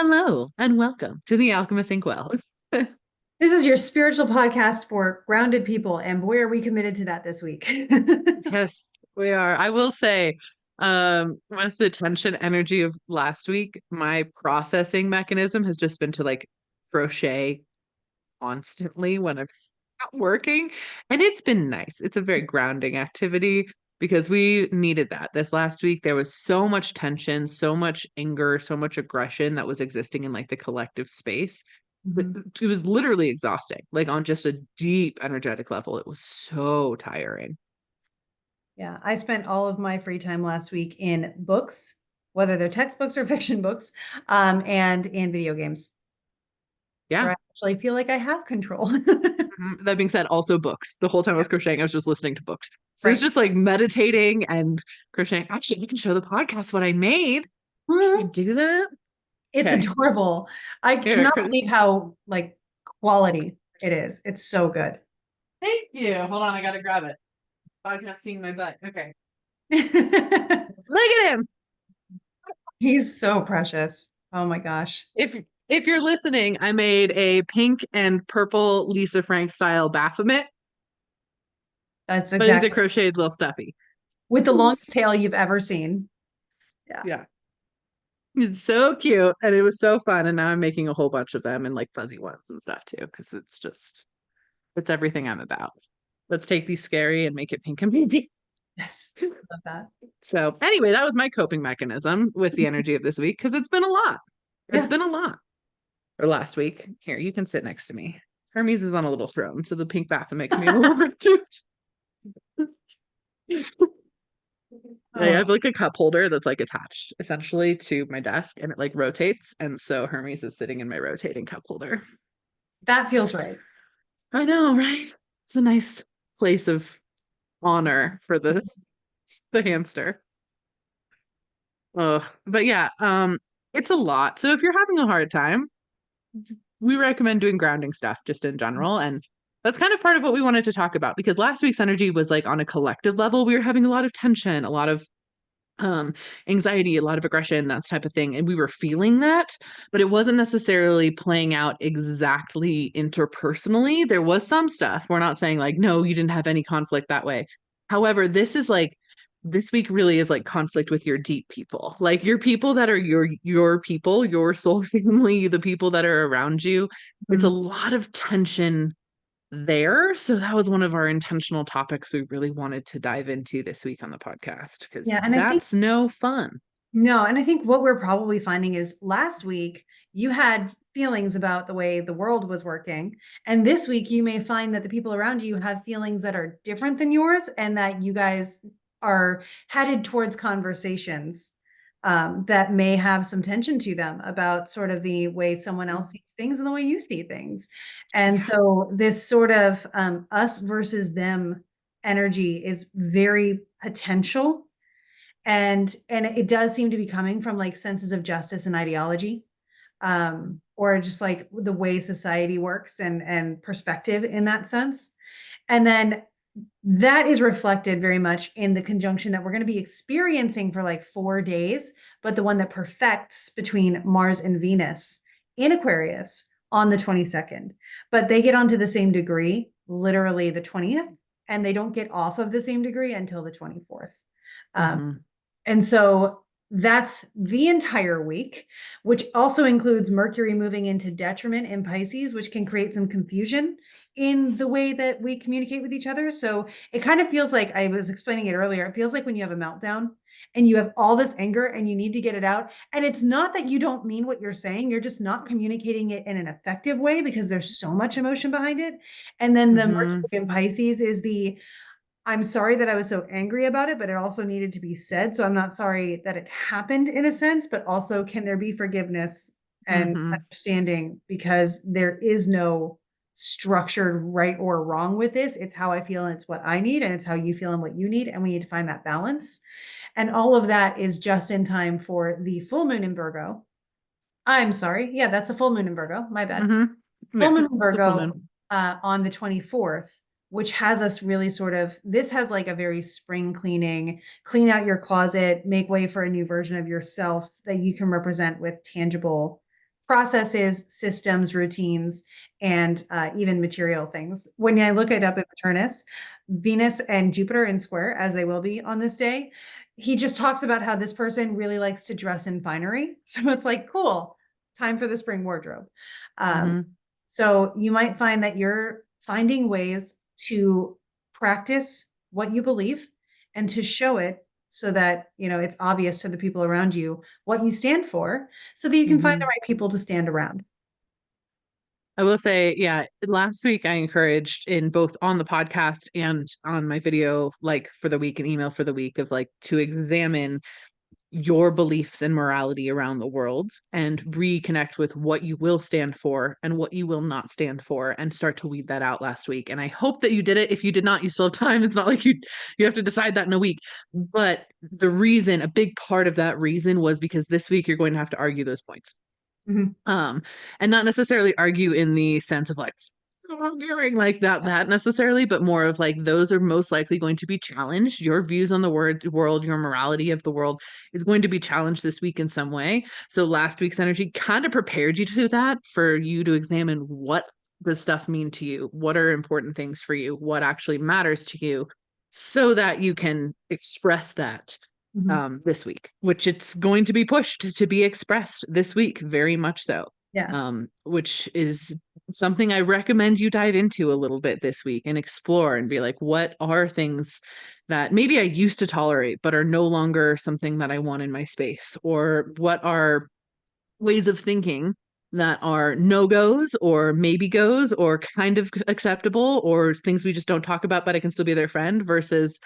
Hello and welcome to the Alchemist Inkwell. This is your spiritual podcast for grounded people, and boy, are we committed to that this week. Yes, we are. I will say, with the tension energy of last week, my processing mechanism has just been to like crochet constantly when I'm not working. And it's been nice. It's a very grounding activity because we needed that. This last week, there was so much tension, so much anger, so much aggression that was existing in like the collective space. But Mhm. it was literally exhausting, like on just a deep energetic level. It was so tiring. Yeah, I spent all of my free time last week in books, whether they're textbooks or fiction books, and in video games, where Yeah. I actually feel like I have control. That being said, also books. The whole time I was crocheting, I was just listening to books. So it's Right. just like meditating and crocheting. Actually, you can show the podcast what I made. Should we Mhm. do that? It's Okay. adorable. I Here, cannot believe how like quality it is. It's so good. thank you. Hold on, I gotta grab it. Podcast seeing my butt. Okay. Look at him. He's so precious. Oh my gosh. If you're listening, I made a pink and purple Lisa Frank style Baphomet, That's but he's a exactly crocheted little stuffy. with the longest tail you've ever seen. Yeah. Yeah. It's so cute and it was so fun. And now I'm making a whole bunch of them and like fuzzy ones and stuff too, because it's everything I'm about. Let's take these scary and make it pink and baby. Yes. Love that. So anyway, that was my coping mechanism with the energy of this week because it's been a lot. It's Yeah. been a lot. Or last week. Here, you can sit next to me. Hermes is on a little throne, so the pink Baphomet can be in a little room too. I Oh, have like a cup holder that's like attached essentially to my desk and it like rotates. And so Hermes is sitting in my rotating cup holder. that feels right. I know, right? It's a nice place of honor for the hamster. But yeah, it's a lot. So if you're having a hard time, we recommend doing grounding stuff just in general. And that's kind of part of what we wanted to talk about because last week's energy was like on a collective level. We were having a lot of tension, a lot of um anxiety, a lot of aggression, that type of thing, and we were feeling that, but it wasn't necessarily playing out exactly interpersonally. There was some stuff. We're not saying like no, you didn't have any conflict that way. However, this week really is like conflict with your deep people, like your people that are your people, your soul family, the people that are around you. It's a Mhm. lot of tension there. So that was one of our intentional topics we really wanted to dive into this week on the podcast because Yeah, and I think that's no fun. no, and I think what we're probably finding is last week you had feelings about the way the world was working, and this week you may find that the people around you have feelings that are different than yours, and that you guys are headed towards conversations that may have some tension to them about sort of the way someone else sees things and the way you see things. And Yeah. so this sort of us versus them energy is very potential, and it does seem to be coming from like senses of justice and ideology, or just like the way society works and perspective in that sense. And then that is reflected very much in the conjunction that we're going to be experiencing for like 4 days, but the one that perfects between Mars and Venus in Aquarius on the 22nd. But they get onto the same degree literally the 20th, and they don't get off of the same degree until the 24th. um, Hmm. and so that's the entire week, which also includes Mercury moving into detriment in Pisces, which can create some confusion in the way that we communicate with each other. So it kind of feels like, I was explaining it earlier, it feels like when you have a meltdown and you have all this anger and you need to get it out. And it's not that you don't mean what you're saying, you're just not communicating it in an effective way because there's so much emotion behind it. And then the Hmm. Mercury in Pisces is the I'm sorry that I was so angry about it, but it also needed to be said. So I'm not sorry that it happened in a sense, but also can there be forgiveness and Hmm. understanding, because there is no structured right or wrong with this. It's how I feel and it's what I need, and it's how you feel and what you need. And we need to find that balance. And all of that is just in time for the full moon in Virgo. I'm sorry. Yeah, that's a full moon in Virgo. My bad. Hmm. Full Yeah, moon in it's a full Virgo moon. on the 24th, which has us really sort of, this has like a very spring cleaning, clean out your closet, make way for a new version of yourself that you can represent with tangible processes, systems, routines, and even material things. When I look it up at Paternus, Venus and Jupiter in square, as they will be on this day, he just talks about how this person really likes to dress in finery. So it's like, cool, time for the spring wardrobe. Um, Mm-hmm. so you might find that you're finding ways to practice what you believe and to show it so that, it's obvious to the people around you what you stand for so that you can find the Mm-hmm. right people to stand around. I will say, yeah, last week I encouraged in both on the podcast and on my video, like for the week and email for the week, of like to examine your beliefs and morality around the world and reconnect with what you will stand for and what you will not stand for and start to weed that out last week. And I hope that you did it. If you did not, you still have time. It's not like you have to decide that in a week. But a big part of that reason was because this week you're going to have to argue those points. Mhm. um and not necessarily argue in the sense of like arguing like that necessarily, but more of like those are most likely going to be challenged. Your views on the world, your morality of the world is going to be challenged this week in some way. So last week's energy kind of prepared you to that, for you to examine what does stuff mean to you, what are important things for you, what actually matters to you, so that you can express that Mhm. this week, which it's going to be pushed to be expressed this week, very much so. Yeah. Which is something I recommend you dive into a little bit this week and explore and be like, what are things that maybe I used to tolerate but are no longer something that I want in my space? Or what are ways of thinking that are no-goes or maybe goes or kind of acceptable, or things we just don't talk about but I can still be their friend, versus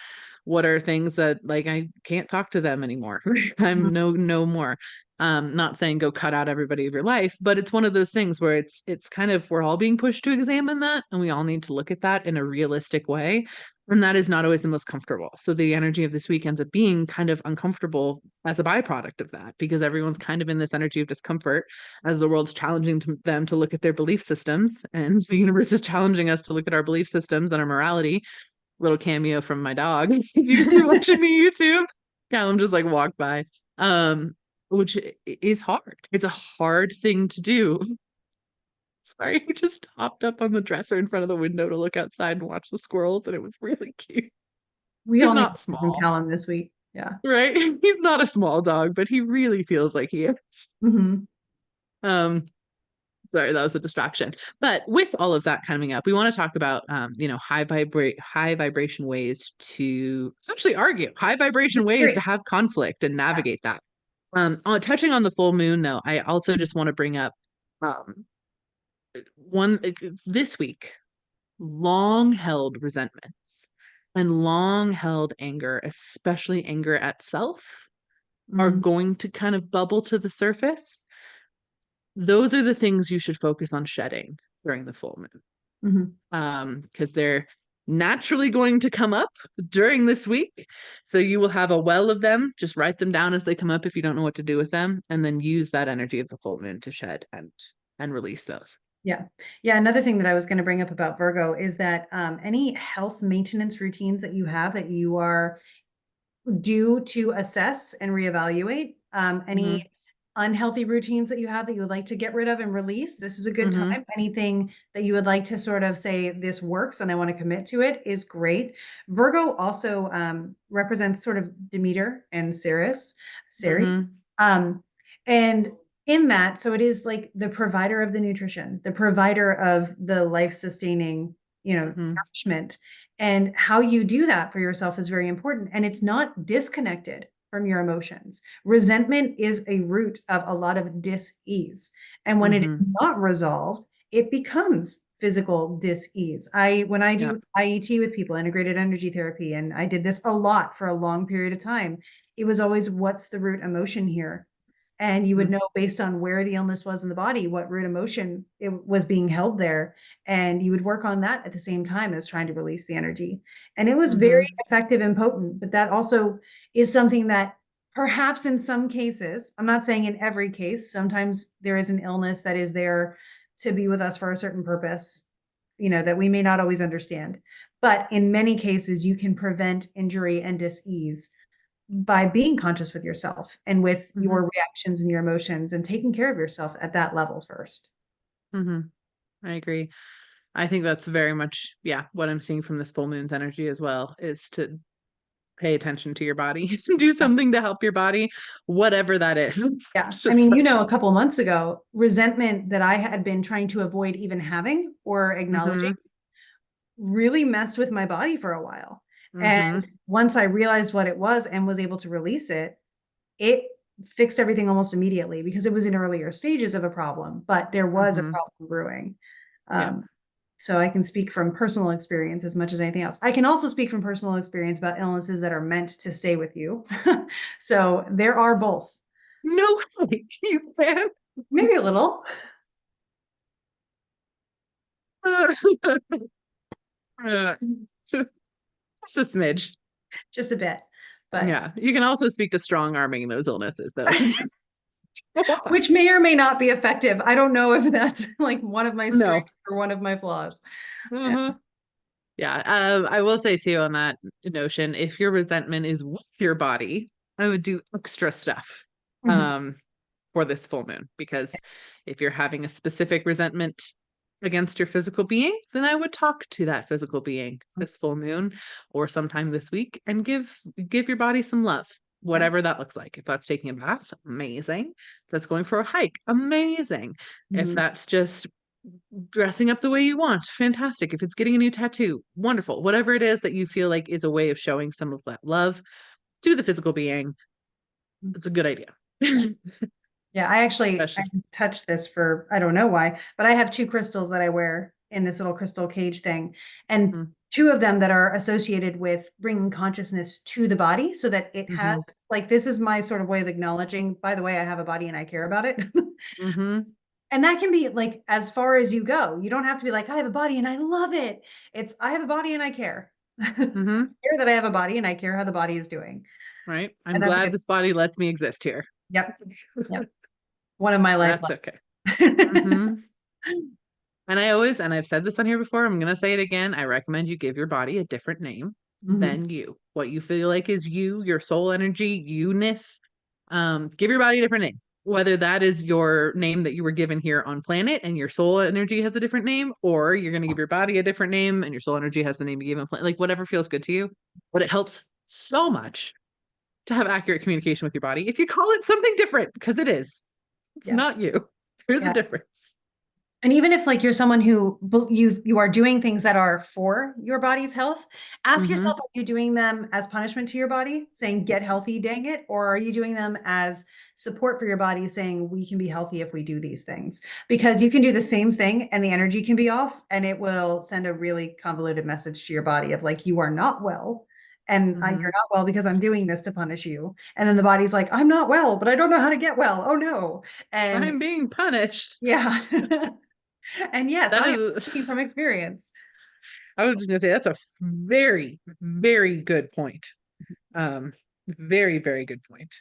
what are things that like I can't talk to them anymore. Mhm. I'm no more. Not saying go cut out everybody of your life, but it's one of those things where it's kind of, we're all being pushed to examine that, and we all need to look at that in a realistic way. And that is not always the most comfortable. So the energy of this week ends up being kind of uncomfortable as a byproduct of that, because everyone's kind of in this energy of discomfort as the world's challenging them to look at their belief systems, and the universe is challenging us to look at our belief systems and our morality. Little cameo from my dog. If you guys are watching the YouTube, Callum just like walked by. Which is hard. It's a hard thing to do. Sorry, he just hopped up on the dresser in front of the window to look outside and watch the squirrels, and it was really cute. We He's all need not from small, Callum this week. Yeah. right? He's not a small dog, but he really feels like he is. Hmm. Um, Sorry, that was a distraction. But with all of that coming up, we want to talk about, high vibration ways to essentially argue, high vibration It's ways to great. have conflict and navigate that. Touching on the full moon, though, I also just want to bring up um, one this week, long held resentments and long held anger, especially anger at self, are Mm-hmm. going to kind of bubble to the surface. Those are the things you should focus on shedding during the full moon, Mm-hmm. because they're naturally going to come up during this week. So you will have a well of them. Just write them down as they come up if you don't know what to do with them, and then use that energy of the full moon to shed and release those. Yeah. Yeah. Another thing that I was going to bring up about Virgo is that any health maintenance routines that you have that you are due to assess and reevaluate, any Mm-hmm. unhealthy routines that you have that you would like to get rid of and release, this is a good Mm-hmm. time. Anything that you would like to sort of say, this works and I want to commit to it, is great. Virgo also represents sort of Demeter and Ceres. Mm-hmm. Um, and in that, so it is like the provider of the nutrition, the provider of the life sustaining, Mm-hmm. nourishment. And how you do that for yourself is very important. And it's not disconnected from your emotions. Resentment is a root of a lot of dis-ease. And when it is Mm-hmm. not resolved, it becomes physical dis-ease. When I Yeah. do IET with people, integrated energy therapy, and I did this a lot for a long period of time, it was always, what's the root emotion here? And you would Mm-hmm. know based on where the illness was in the body, what root emotion it was being held there. And you would work on that at the same time as trying to release the energy. And it was very Mm-hmm. effective and potent. But that also is something that perhaps in some cases, I'm not saying in every case, sometimes there is an illness that is there to be with us for a certain purpose, that we may not always understand. But in many cases, you can prevent injury and dis-ease by being conscious with yourself and with Mm-hmm. your reactions and your emotions and taking care of yourself at that level first. Mm-hmm. I agree. I think that's very much, yeah, what I'm seeing from this full moon's energy as well is to pay attention to your body, do Yeah. something to help your body, whatever that is. Yeah. It's I just mean, like, a couple months ago, resentment that I had been trying to avoid even having or acknowledging mm-hmm, really messed with my body for a while. And mm-hmm, once I realized what it was and was able to release it, it fixed everything almost immediately because it was in earlier stages of a problem, but there was a mm-hmm. problem brewing. Yeah. Um, so I can speak from personal experience as much as anything else. I can also speak from personal experience about illnesses that are meant to stay with you. So there are both. No way. You can. Maybe a little, Just a smidge. just a bit, but Yeah. You can also speak to strong arming those illnesses though. which may or may not be effective. I don't know if that's like one of my No. strengths or one of my flaws. Yeah. Uh-huh. Yeah. I will say too on that notion, if your resentment is with your body, I would do extra stuff Mhm. um for this full moon because if you're having a specific resentment against your physical being, then I would talk to that physical being this full moon or sometime this week and give your body some love, Yeah. whatever that looks like. If that's taking a bath, amazing. If that's going for a hike, amazing. If Mhm. that's just dressing up the way you want, fantastic. If it's getting a new tattoo, wonderful. Whatever it is that you feel like is a way of showing some of that love to the physical being, it's a good idea. Yeah. Yeah, I Especially. touched this for I don't know why, but I have two crystals that I wear in this little crystal cage thing, and two of them that are associated with bringing consciousness to the body so that it has Mm-hmm. like this is my sort of way of acknowledging, by the way, I have a body and I care about it. Mm-hmm. And that can be like as far as you go. You don't have to be like, I have a body and I love it. It's I have a body and I care. I Mm-hmm. care that I have a body and I care how the body is doing. Right. I'm And that's a glad good, this body lets me exist here. yep, yep. One of my life That's okay. lessons. Mm-hmm. And and I've said this on here before, I'm gonna say it again. I recommend you give your body a different name Mhm. than you. What you feel like is you, your soul energy, you-ness. Give your body a different name. Whether that is your name that you were given here on planet and your soul energy has a different name, or you're gonna give your body a different name and your soul energy has the name you gave on planet, like whatever feels good to you. But it helps so much to have accurate communication with your body if you call it something different, because it is. It's Yeah. not you. There's a Yeah. difference. And even if like you're someone who you are doing things that are for your body's health, ask yourself, Mm-hmm. are you doing them as punishment to your body, saying get healthy, dang it, or are you doing them as support for your body, saying we can be healthy if we do these things? Because you can do the same thing and the energy can be off, and it will send a really convoluted message to your body of like you are not well. And Mm-hmm. you're not well because I'm doing this to punish you. And then the body's like, I'm not well, but I don't know how to get well. Oh no. And I'm being punished. yeah. And yes, That I am is, speaking from experience. I was just gonna say that's a very, very good point. Very, very good point.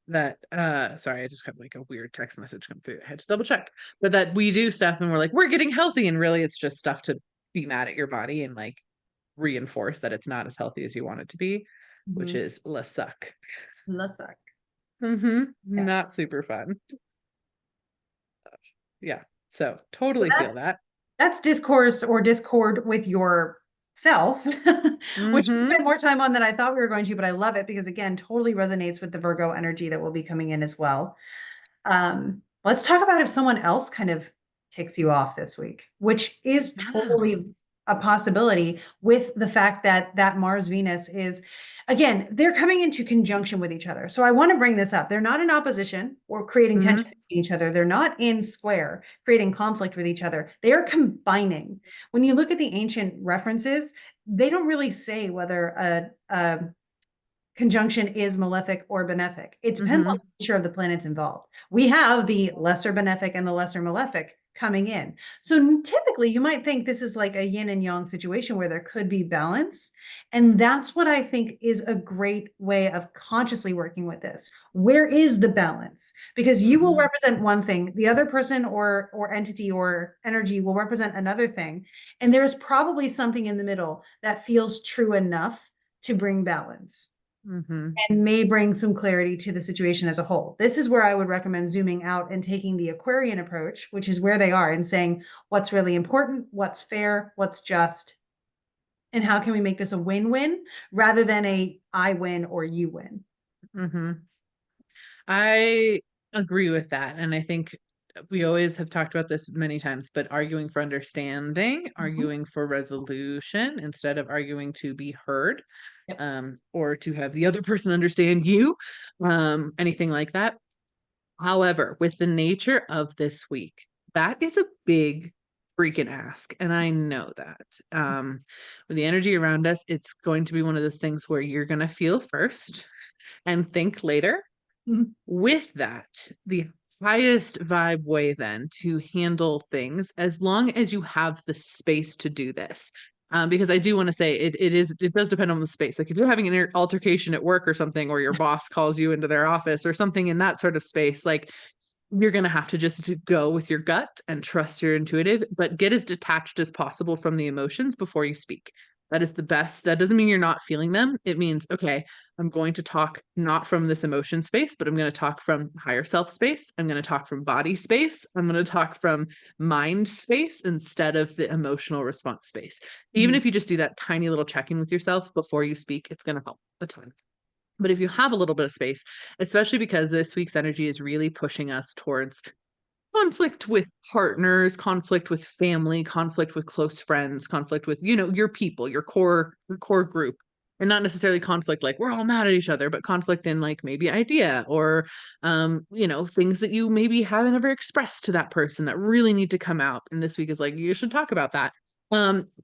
That sorry, I just got like a weird text message come through. I had to double check. But that we do stuff and we're like, we're getting healthy, and really it's just stuff to be mad at your body and like reinforce that it's not as healthy as you want it to be, which Mhm. is le suck. Let's suck. Mm-hmm. Yes. Not super fun. Yeah. So So totally feel that. that's discourse or discord with yourself, which we Mm-hmm. spent more time on than I thought we were going to, but I love it because again, totally resonates with the Virgo energy that will be coming in as well. Let's talk about if someone else kind of ticks you off this week, which is Yeah. totally a possibility with the fact that that Mars Venus is, again, they're coming into conjunction with each other. So I want to bring this up. They're not in opposition or creating tension Mm-hmm. between each other. They're not in square, creating conflict with each other. They are combining. When you look at the ancient references, they don't really say whether a conjunction is malefic or benefic. It depends on Mm-hmm. the nature of the planets involved. We have the lesser benefic and the lesser malefic coming in. So typically you might think this is like a yin and yang situation where there could be balance. And that's what I think is a great way of consciously working with this. Where is the balance? Because you will Mm-hmm. represent one thing, the other person or entity or energy will represent another thing. And there's probably something in the middle that feels true enough to bring balance. Mm-hmm. and may bring some clarity to the situation as a whole. This is where I would recommend zooming out and taking the Aquarian approach, which is where they are, and saying what's really important, what's fair, what's just, and how can we make this a win-win rather than a I win or you win. Mm-hmm. I agree with that. And I think we always have talked about this many times, but arguing for understanding, Mhm. arguing for resolution instead of arguing to be heard, Yep. or to have the other person understand you, anything like that. However, with the nature of this week, that is a big freaking ask. And I know that. With the energy around us, it's going to be one of those things where you're going to feel first and think later. Mhm. With that, the highest vibe way then to handle things, as long as you have the space to do this. Because I do want to say it does depend on the space. Like if you're having an altercation at work or something, or your boss calls you into their office or something in that sort of space, like you're going to have to just go with your gut and trust your intuitive, but get as detached as possible from the emotions before you speak. That is the best. That doesn't mean you're not feeling them. It means, okay, I'm going to talk not from this emotion space, but I'm going to talk from higher self space. I'm going to talk from body space. I'm going to talk from mind space instead of the emotional response space. Even Mhm. if you just do that tiny little check in with yourself before you speak, it's going to help a ton. But if you have a little bit of space, especially because this week's energy is really pushing us towards conflict with partners, conflict with family, conflict with close friends, conflict with, your people, your core group. And not necessarily conflict like we're all mad at each other, but conflict in like maybe idea or things that you maybe haven't ever expressed to that person that really need to come out. And this week is like, you should talk about that.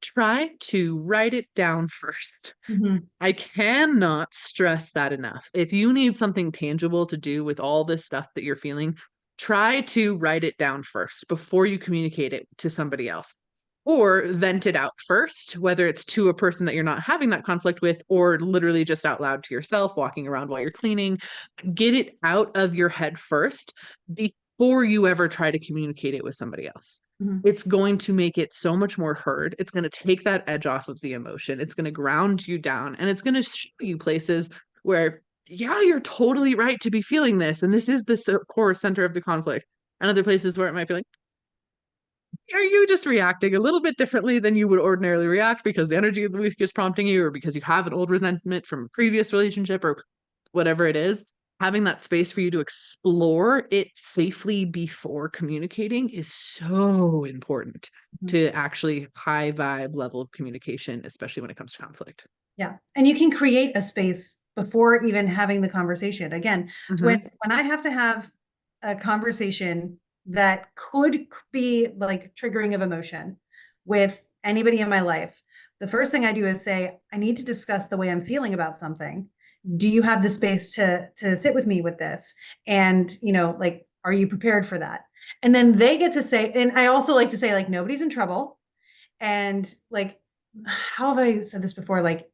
Try to write it down first. Mhm. I cannot stress that enough. If you need something tangible to do with all this stuff that you're feeling, try to write it down first before you communicate it to somebody else. Or vent it out first, whether it's to a person that you're not having that conflict with, or literally just out loud to yourself, walking around while you're cleaning. Get it out of your head first before you ever try to communicate it with somebody else. Mhm. It's going to make it so much more heard. It's going to take that edge off of the emotion. It's going to ground you down, and it's going to show you places where, yeah, you're totally right to be feeling this. And this is the core center of the conflict. And other places where it might be like, are you just reacting a little bit differently than you would ordinarily react because the energy of the week is prompting you, or because you have an old resentment from a previous relationship, or whatever it is? Having that space for you to explore it safely before communicating is so important Mhm. to actually high vibe level of communication, especially when it comes to conflict. Yeah. And you can create a space before even having the conversation. Again, when Mm-hmm. when I have to have a conversation that could be like triggering of emotion with anybody in my life, the first thing I do is say, I need to discuss the way I'm feeling about something. Do you have the space to sit with me with this? And, like, are you prepared for that? And then they get to say, and I also like to say, like, nobody's in trouble. And like, how have I said this before? Like,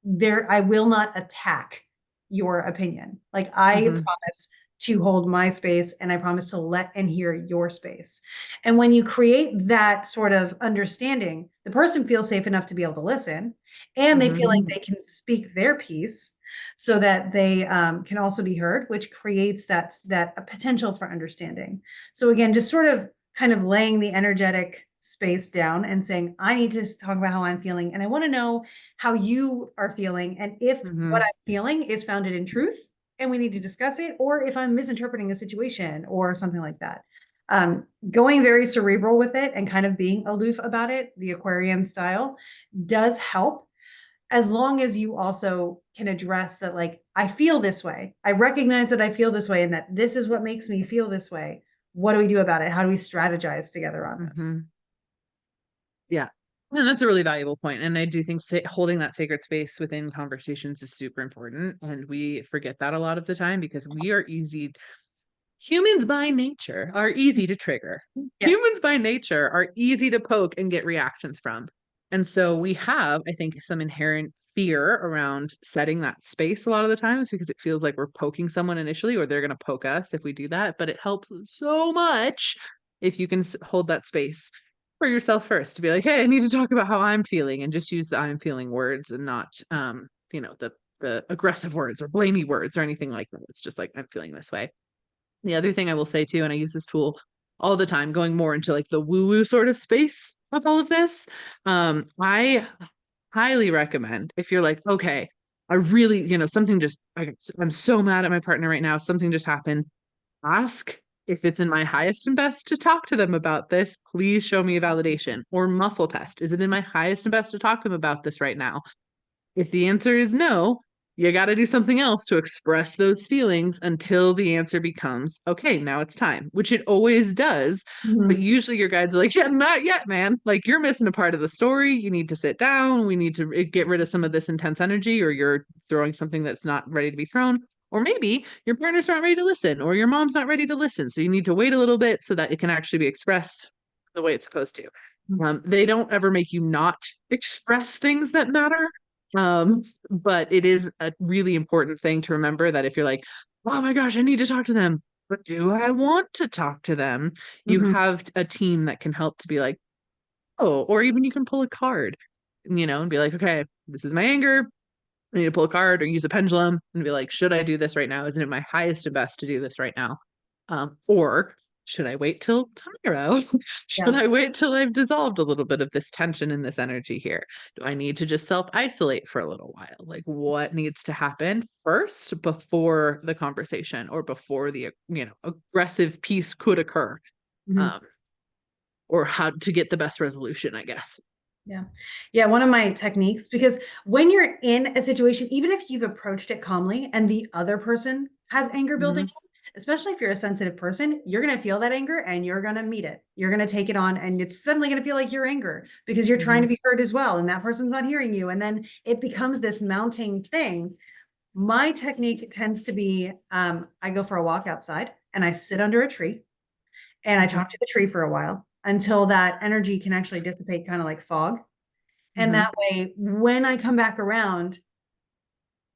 I will not attack your opinion. Like, I Mm-hmm. promise to hold my space, and I promise to let and hear your space. And when you create that sort of understanding, the person feels safe enough to be able to listen, and they Mm-hmm. feel like they can speak their piece so that they can also be heard, which creates that potential for understanding. So again, just sort of kind of laying the energetic space down and saying, I need to talk about how I'm feeling, and I want to know how you are feeling, and if what Mm-hmm. I'm feeling is founded in truth and we need to discuss it, or if I'm misinterpreting a situation or something like that. Going very cerebral with it and kind of being aloof about it, the Aquarian style, does help, as long as you also can address that, like, I feel this way. I recognize that I feel this way and that this is what makes me feel this way. What do we do about it? How do we strategize together on this? Mm-hmm. Yeah. And that's a really valuable point. And I do think holding that sacred space within conversations is super important. And we forget that a lot of the time because we are easy. Humans by nature are easy to trigger. Yeah. Humans by nature are easy to poke and get reactions from. And so we have, I think, some inherent fear around setting that space a lot of the times because it feels like we're poking someone initially, or they're going to poke us if we do that. But it helps so much if you can hold that space for yourself first to be like, hey, I need to talk about how I'm feeling, and just use the I'm feeling words and not, the the aggressive words or blamey words or anything like that. It's just like, I'm feeling this way. The other thing I will say too, and I use this tool all the time, going more into like the woo-woo sort of space of all of this. I highly recommend if you're like, okay, I really, something just, I'm so mad at my partner right now. Something just happened. Ask if it's in my highest and best to talk to them about this. Please show me a validation or muscle test. Is it in my highest and best to talk to them about this right now? If the answer is no, you got to do something else to express those feelings until the answer becomes, okay, now it's time, which it always does. But Mhm. usually your guides are like, yeah, not yet, man. Like you're missing a part of the story. You need to sit down. We need to get rid of some of this intense energy, or you're throwing something that's not ready to be thrown. Or maybe your partner's not ready to listen, or your mom's not ready to listen. So you need to wait a little bit so that it can actually be expressed the way it's supposed to. They don't ever make you not express things that matter. But it is a really important thing to remember that if you're like, oh my gosh, I need to talk to them, but do I want to talk to them? You Mhm. have a team that can help to be like, oh, or even you can pull a card, and be like, okay, this is my anger. I need to pull a card or use a pendulum and be like, should I do this right now? Isn't it my highest and best to do this right now? Or should I wait till tomorrow? Should Yeah. I wait till I've dissolved a little bit of this tension and this energy here? Do I need to just self-isolate for a little while? Like what needs to happen first before the conversation or before the, aggressive piece could occur? Mhm. Um, or how to get the best resolution, I guess. Yeah. Yeah. One of my techniques, because when you're in a situation, even if you've approached it calmly and the other person has anger building, Mhm, up, especially if you're a sensitive person, you're going to feel that anger and you're going to meet it. You're going to take it on and it's suddenly going to feel like your anger because you're trying to mhm, be heard as well. And that person's not hearing you. And then it becomes this mounting thing. My technique tends to be I go for a walk outside and I sit under a tree and I mhm, talk to the tree for a while until that energy can actually dissipate, kind of like fog. And that mhm, way, when I come back around,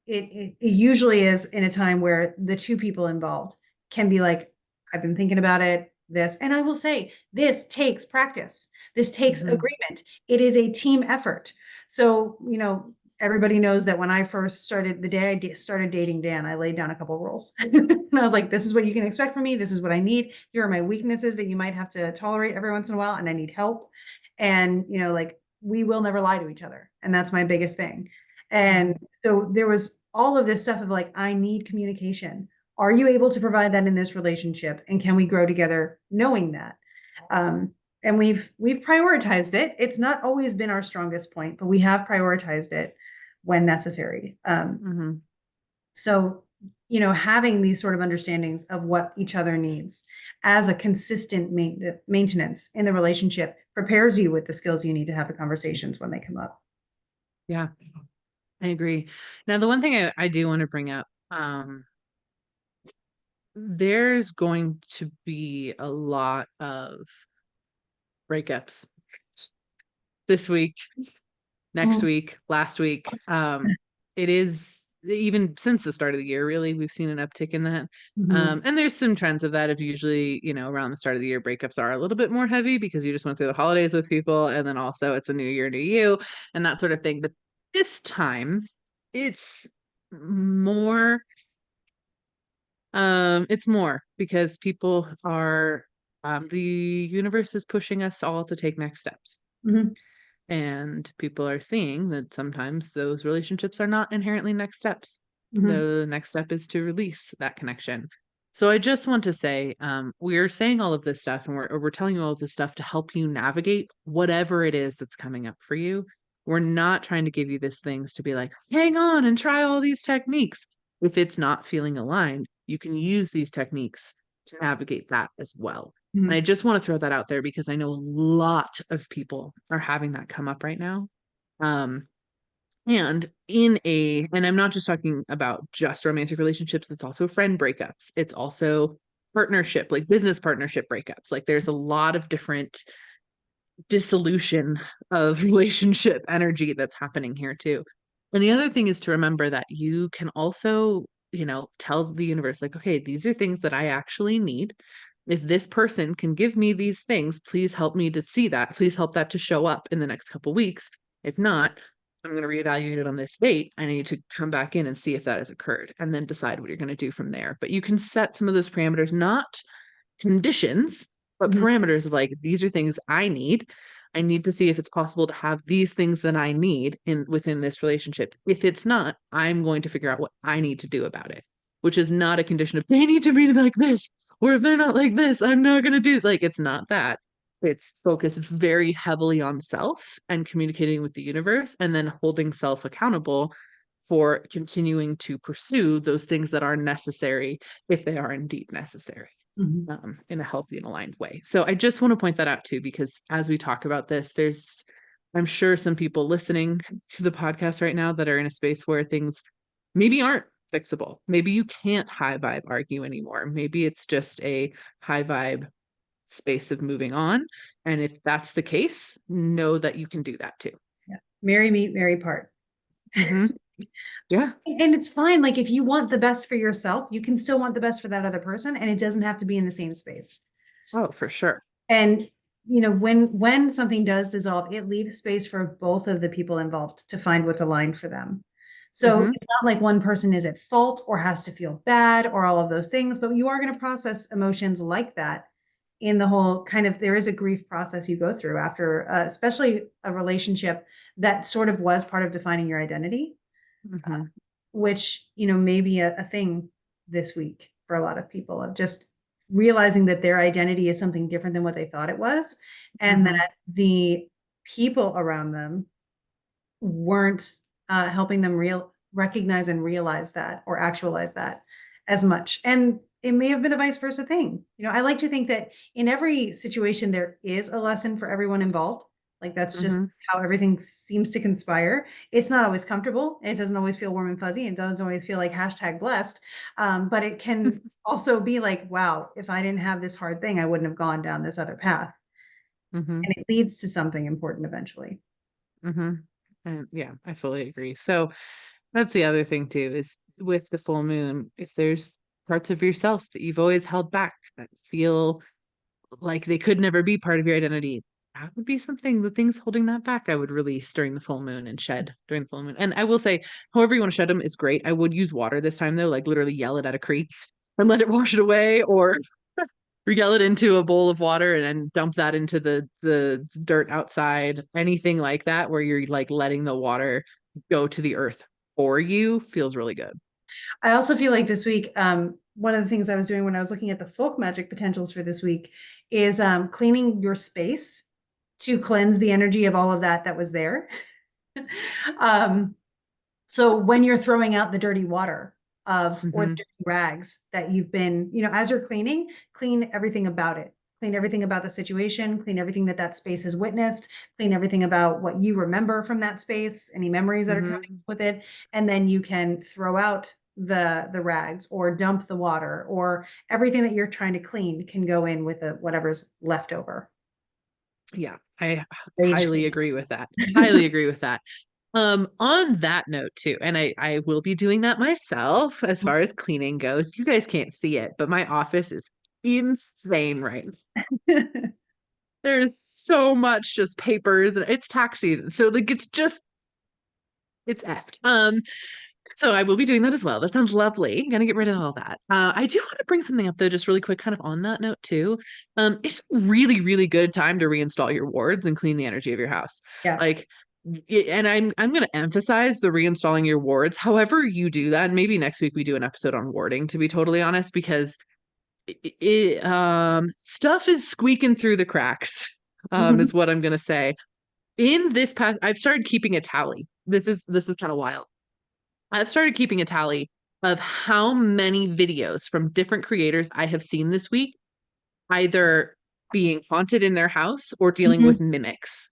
it usually is in a time where the two people involved can be like, I've been thinking about it, this. And I will say, this takes practice. This takes mhm, agreement. It is a team effort. So, everybody knows that when I first started, the day started dating Dan, I laid down a couple rules. And I was like, this is what you can expect from me. This is what I need. Here are my weaknesses that you might have to tolerate every once in a while. And I need help. And, like, we will never lie to each other. And that's my biggest thing. And mhm. so there was all of this stuff of like, I need communication. Are you able to provide that in this relationship? And can we grow together knowing that? Um, and we've prioritized it. It's not always been our strongest point, but we have prioritized it when necessary. Mhm. So, having these sort of understandings of what each other needs as a consistent maintenance in the relationship prepares you with the skills you need to have the conversations when they come up. Yeah, I agree. Now, the one thing I do want to bring up, there's going to be a lot of breakups this week, next Mhm. week, last week. It is even since the start of the year, really, we've seen an uptick in that. Mhm. And there's some trends of that of usually, around the start of the year, breakups are a little bit more heavy because you just went through the holidays with people. And then also it's a new year, new you, and that sort of thing. But this time, it's more it's more because people are the universe is pushing us all to take next steps. Mhm. And people are seeing that sometimes those relationships are not inherently next steps. Mhm. The next step is to release that connection. So I just want to say, we're saying all of this stuff and we're telling you all of this stuff to help you navigate whatever it is that's coming up for you. We're not trying to give you these things to be like, hang on and try all these techniques. If it's not feeling aligned, you can use these techniques to navigate that as well. And I Mhm. just want to throw that out there because I know a lot of people are having that come up right now. Um, and I'm not just talking about just romantic relationships, it's also friend breakups. It's also partnership, like business partnership breakups. Like there's a lot of different dissolution of relationship energy that's happening here too. And the other thing is to remember that you can also, tell the universe, like, okay, these are things that I actually need. If this person can give me these things, please help me to see that. Please help that to show up in the next couple weeks. If not, I'm going to reevaluate it on this date. I need to come back in and see if that has occurred and then decide what you're going to do from there. But you can set some of those parameters, not conditions, but Mhm. parameters of like, these are things I need. I need to see if it's possible to have these things that I need in within this relationship. If it's not, I'm going to figure out what I need to do about it, which is not a condition of they need to be like this, or if they're not like this, I'm not going to do like it's not that. It's focused very heavily on self and communicating with the universe and then holding self accountable for continuing to pursue those things that are necessary if they are indeed necessary Mhm. in a healthy and aligned way. So I just want to point that out too, because as we talk about this, I'm sure some people listening to the podcast right now that are in a space where things maybe aren't fixable. Maybe you can't high vibe argue anymore. Maybe it's just a high vibe space of moving on. And if that's the case, know that you can do that too. Yeah. Marry meet, marry part. Mm-hmm. Yeah. And it's fine. Like if you want the best for yourself, you can still want the best for that other person, and it doesn't have to be in the same space. Oh, for sure. And when something does dissolve, it leaves space for both of the people involved to find what's aligned for them. So Mm-hmm. it's not like one person is at fault or has to feel bad or all of those things, but you are going to process emotions like that in the whole kind of, there is a grief process you go through after, especially a relationship that sort of was part of defining your identity, Mm-hmm. which, may be a thing this week for a lot of people of just realizing that their identity is something different than what they thought it was, and Mm-hmm. that the people around them weren't helping them recognize and realize that or actualize that as much. And it may have been a vice versa thing. I like to think that in every situation there is a lesson for everyone involved. Like that's just Mm-hmm. how everything seems to conspire. It's not always comfortable, and it doesn't always feel warm and fuzzy, and doesn't always feel like hashtag blessed. But it can also be like, wow, if I didn't have this hard thing, I wouldn't have gone down this other path. Mm-hmm. And it leads to something important eventually. Mm-hmm. And yeah, I fully agree. So that's the other thing too, is with the full moon, if there's parts of yourself that you've always held back that feel like they could never be part of your identity, that would be something, the things holding that back, I would release during the full moon and shed during the full moon. And I will say, however you want to shed them is great. I would use water this time though, like literally yell it at a creek and let it wash it away, or yell it into a bowl of water and then dump that into the dirt outside. Anything like that where you're like letting the water go to the earth for you feels really good. I also feel like this week, one of the things I was doing when I was looking at the folk magic potentials for this week is cleaning your space to cleanse the energy of all of that was there. um, so when you're throwing out the dirty water of or the Mm-hmm. dirty rags that you've been, as you're cleaning, clean everything about it. Clean everything about the situation, clean everything that space has witnessed, clean everything about what you remember from that space, any memories that are coming Mm-hmm. with it, and then you can throw out the rags or dump the water, or everything that you're trying to clean can go in with the whatever's left over. Yeah, I Rage highly clean. agree with that. Highly agree with that. On that note too, and I will be doing that myself as far as cleaning goes. You guys can't see it, but my office is insane right now. There's so much just papers and it's tax season. So like it's effed. So I will be doing that as well. That sounds lovely. Gonna get rid of all that. I do want to bring something up though, just really quick, kind of on that note too. It's a really, really good time to reinstall your wards and clean the energy of your house. Yeah. Like, and I'm going to emphasize the reinstalling your wards. However you do that, and maybe next week we do an episode on warding, to be totally honest, because stuff is squeaking through the cracks. Mhm. Is what I'm going to say. In this past, I've started keeping a tally. This is kind of wild. I've started keeping a tally of how many videos from different creators I have seen this week, either being haunted in their house or dealing Mhm. with mimics.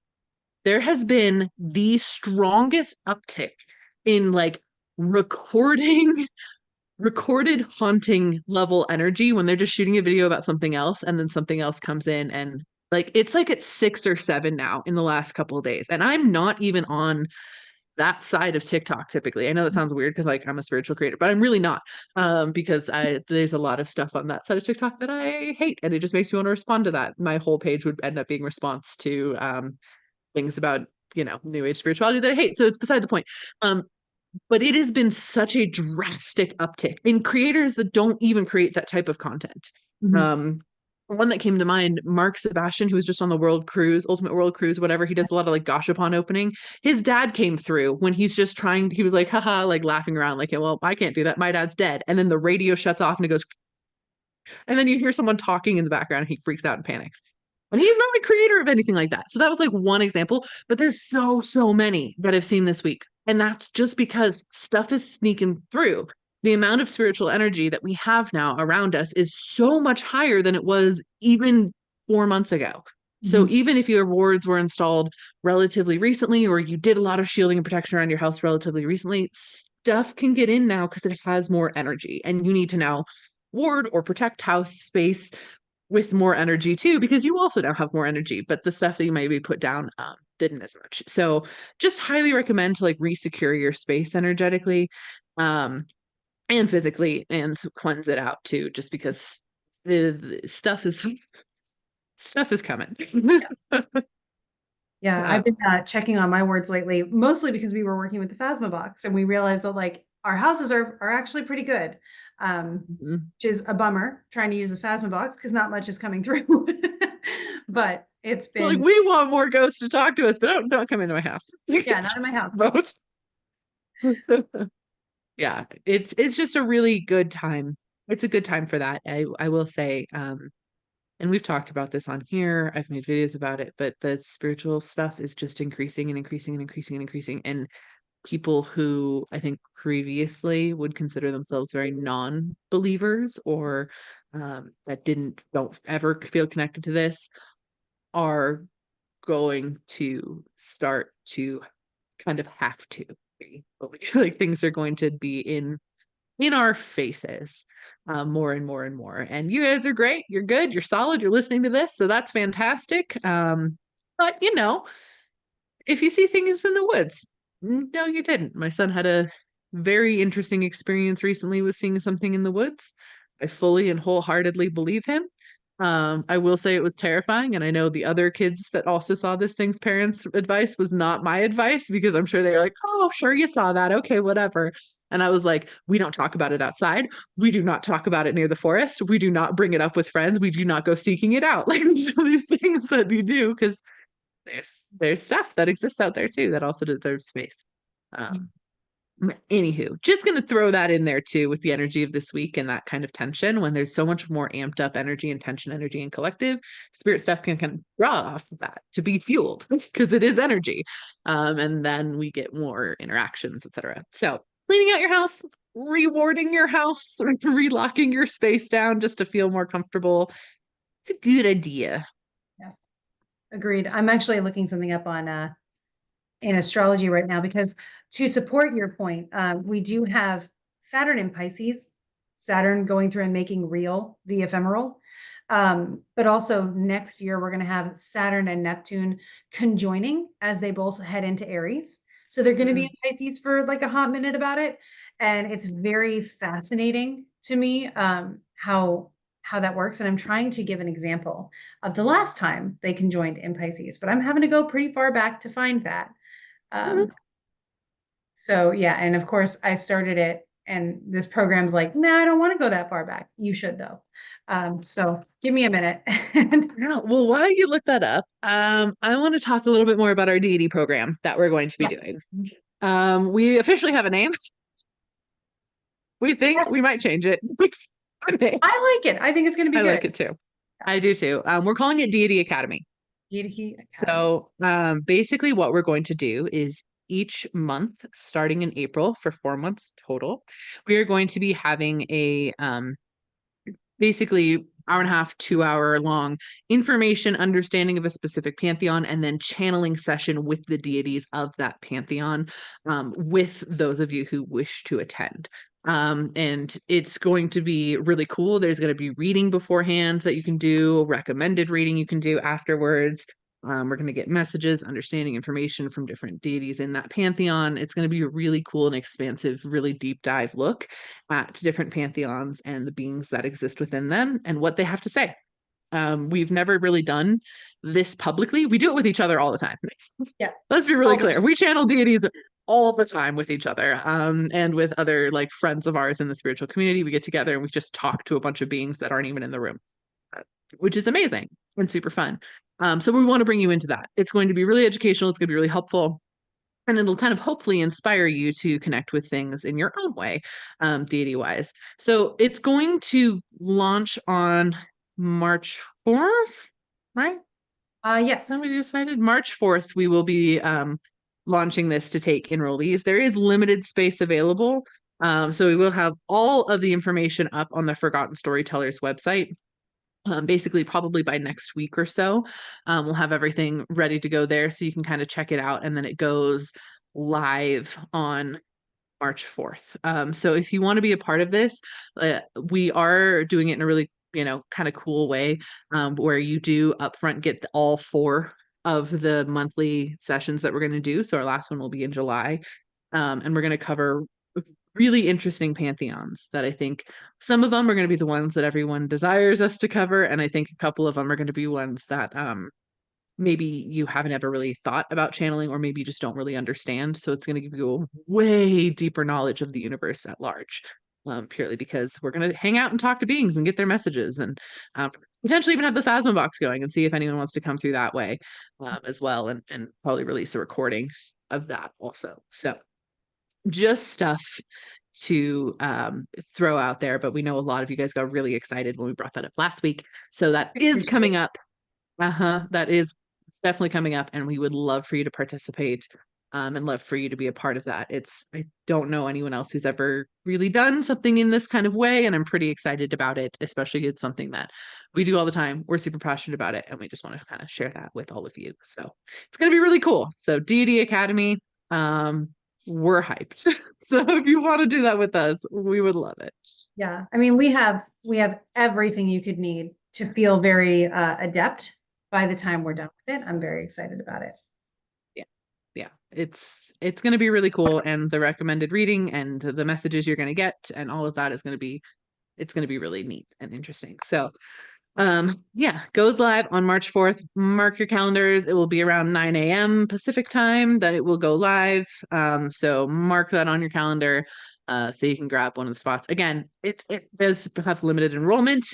There has been the strongest uptick in like recording recorded haunting level energy when they're just shooting a video about something else and then something else comes in, and like it's like it's 6 or 7 now in the last couple of days, and I'm not even on that side of TikTok typically. I know that sounds weird because like I'm a spiritual creator, but I'm really not. Because there's a lot of stuff on that side of TikTok that I hate, and it just makes me want to respond to that. My whole page would end up being response to things about new age spirituality that I hate. So it's beside the point. But it has been such a drastic uptick in creators that don't even create that type of content. Mhm. Um, one that came to mind, Mark Sebastian, who was just on the World Cruise, Ultimate World Cruise, whatever. He does a lot of like Gashapon opening. His dad came through when he's just trying, he was like, haha, like laughing around, like, well, I can't do that. My dad's dead. And then the radio shuts off and it goes, and then you hear someone talking in the background and he freaks out and panics. And he's not a creator of anything like that. So that was like one example, but there's so many that I've seen this week. And that's just because stuff is sneaking through. The amount of spiritual energy that we have now around us is so much higher than it was even 4 months ago. So Mhm. even if your wards were installed relatively recently, or you did a lot of shielding and protection around your house relatively recently, stuff can get in now because it has more energy. And you need to now ward or protect house space with more energy too, because you also now have more energy, but the stuff that you maybe put down didn't as much. So just highly recommend to like resecure your space energetically um, and physically and cleanse it out too, just because the stuff is coming. Yeah, I've been checking on my words lately, mostly because we were working with the Phasma box and we realized that like our houses are actually pretty good, which is a bummer trying to use the Phasma box because not much is coming through. But it's Like been, we want more ghosts to talk to us, but don't come into my house. yeah, not in my house. Both. Yeah, it's just a really good time. It's a good time for that. I will say, and we've talked about this on here. I've made videos about it, but the spiritual stuff is just increasing and increasing and increasing and increasing. And people who I think previously would consider themselves very non-believers or that don't ever feel connected to this are going to start to kind of have to be. Like things are going to be in our faces more and more and more. And you guys are great. You're good. You're solid. You're listening to this. So that's fantastic. But if you see things in the woods, no, you didn't. My son had a very interesting experience recently with seeing something in the woods. I fully and wholeheartedly believe him. I will say it was terrifying, and I know the other kids that also saw this thing's parents' advice was not my advice because I'm sure they were like, "Oh, sure, you saw that. Okay, whatever." And I was like, "We don't talk about it outside. We do not talk about it near the forest. We do not bring it up with friends. We do not go seeking it out." Like these things that you do because there's stuff that exists out there too that also deserves space. Um, Anywho, just gonna throw that in there too with the energy of this week and that kind of tension when there's so much more amped up energy and tension, energy and collective spirit stuff can kind of draw off of that to be fueled because it is energy, and then we get more interactions, etc. So cleaning out your house, rewarding your house, relocking your space down just to feel more comfortable. It's a good idea. Yeah, agreed. I'm actually looking something up on in astrology right now because to support your point, we do have Saturn in Pisces, Saturn going through and making real the ephemeral. But also next year, we're going to have Saturn and Neptune conjoining as they both head into Aries. So they're going to be in Pisces for like a hot minute about it. And it's very fascinating to me how that works. And I'm trying to give an example of the last time they conjoined in Pisces, but I'm having to go pretty far back to find that. Mhm. Um, so yeah, and of course I started it and this program's like, nah, I don't want to go that far back. You should though. So give me a minute. Yeah, well, while you look that up, I want to talk a little bit more about our deity program that we're going to be Yeah. doing. We officially have a name. We think we might change it. I like it. I think it's going to be I good. like it too. I do too. We're calling it Deity Academy. He Academy. So basically, what we're going to do is each month, starting in April for 4 months total, we are going to be having a basically hour and a half, 2 hour long information understanding of a specific pantheon, and then channeling session with the deities of that pantheon with those of you who wish to attend. And it's going to be really cool. There's going to be reading beforehand that you can do, recommended reading you can do afterwards. We're going to get messages, understanding information from different deities in that pantheon. It's going to be a really cool and expansive, really deep dive look at different pantheons and the beings that exist within them and what they have to say. We've never really done this publicly. We do it with each other all the time. Yeah. Let's be really All the clear. time. We channel deities all the time with each other, and with other like friends of ours in the spiritual community. We get together and we just talk to a bunch of beings that aren't even in the room, which is amazing and super fun. So we want to bring you into that. It's going to be really educational. It's going to be really helpful. And it'll kind of hopefully inspire you to connect with things in your own way, deity wise. So it's going to launch on March 4th, right? Then Yes. we decided March 4th, we will be launching this to take enrollees. There is limited space available. So we will have all of the information up on the Forgotten Storytellers website. Basically, probably by next week or so, we'll have everything ready to go there so you can kind of check it out. And then it goes live on March 4th. So if you want to be a part of this, we are doing it in a really, kind of cool way, where you do upfront get all 4 of the monthly sessions that we're going to do. So our last one will be in July. And we're going to cover really interesting pantheons that I think some of them are going to be the ones that everyone desires us to cover. And I think a couple of them are going to be ones that maybe you haven't ever really thought about channeling, or maybe you just don't really understand. So it's going to give you a way deeper knowledge of the universe at large, purely because we're going to hang out and talk to beings and get their messages, and potentially even have the Phasma box going and see if anyone wants to come through that way, as well, and probably release a recording of that also. So just stuff to throw out there, but we know a lot of you guys got really excited when we brought that up last week. So that is coming up. That is definitely coming up, and we would love for you to participate, and love for you to be a part of that. I don't know anyone else who's ever really done something in this kind of way, and I'm pretty excited about it, especially it's something that we do all the time. We're super passionate about it, and we just want to kind of share that with all of you. So it's going to be really cool. So Deity Academy, we're hyped. So if you want to do that with us, we would love it. Yeah. I mean, we have everything you could need to feel very adept by the time we're done with it. I'm very excited about it. Yeah. Yeah. It's going to be really cool, and the recommended reading and the messages you're going to get and all of that is going to be it's going to be really neat and interesting. So yeah, goes live on March 4th. Mark your calendars. It will be around 9 a.m. Pacific time that it will go live. So mark that on your calendar, so you can grab one of the spots. Again, it does have limited enrollment,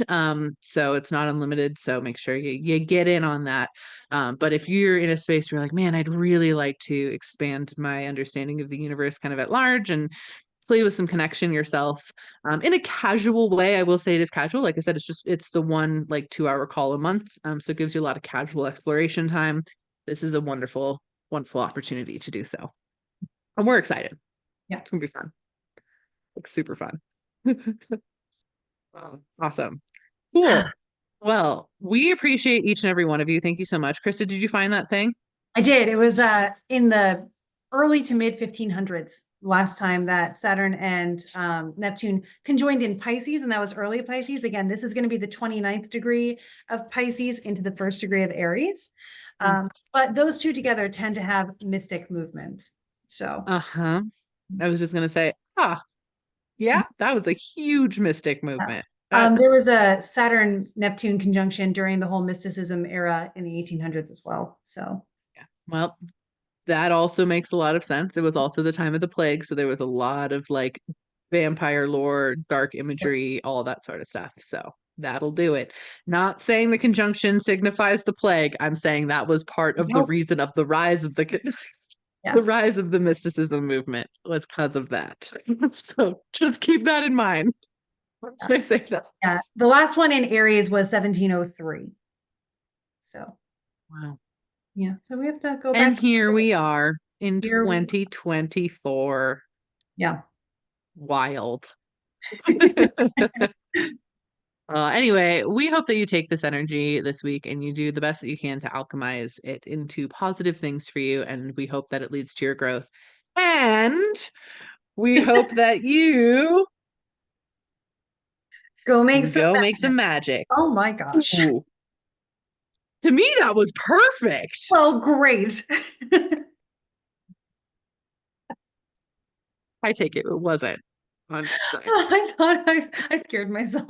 so it's not unlimited. So make sure you get in on that. But if you're in a space where you're like, man, I'd really like to expand my understanding of the universe kind of at large and play with some connection yourself, in a casual way. I will say it is casual. Like I said, it's the one like 2-hour call a month. So it gives you a lot of casual exploration time. This is a wonderful, wonderful opportunity to do so. And we're excited. Yeah. It's gonna be fun. Like super fun. Oh, awesome. Cool. Well, we appreciate each and every one of you. Thank you so much. Krista, did you find that thing? I did. It was in the early to mid 1500s last time that Saturn and Neptune conjoined in Pisces, and that was early Pisces. Again, this is going to be the 29th degree of Pisces into the 1st degree of Aries. But those two together tend to have mystic movements. So Uh-huh. I was just gonna say, yeah, that was a huge mystic movement. there was a Saturn Neptune conjunction during the whole mysticism era in the 1800s as well. So yeah. Well, that also makes a lot of sense. It was also the time of the plague, so there was a lot of like vampire lore, dark imagery, all that sort of stuff. So that'll do it. Not saying the conjunction signifies the plague. I'm saying that was part of the nope. reason of the rise of the Yeah. the rise of the mysticism movement was because of that. So just keep that in mind. Should I say that? Yeah. The last one in Aries was 1703. So Wow. yeah. So we have to go And back. here we are in Here we 2024. Yeah. Wild. Anyway, we hope that you take this energy this week and you do the best that you can to alchemize it into positive things for you. And we hope that it leads to your growth. And we hope that you Go make some go make magic. some magic. Oh my gosh. Ooh. To me, that was perfect. Well, great. I take it. It wasn't on your side. I thought I scared myself.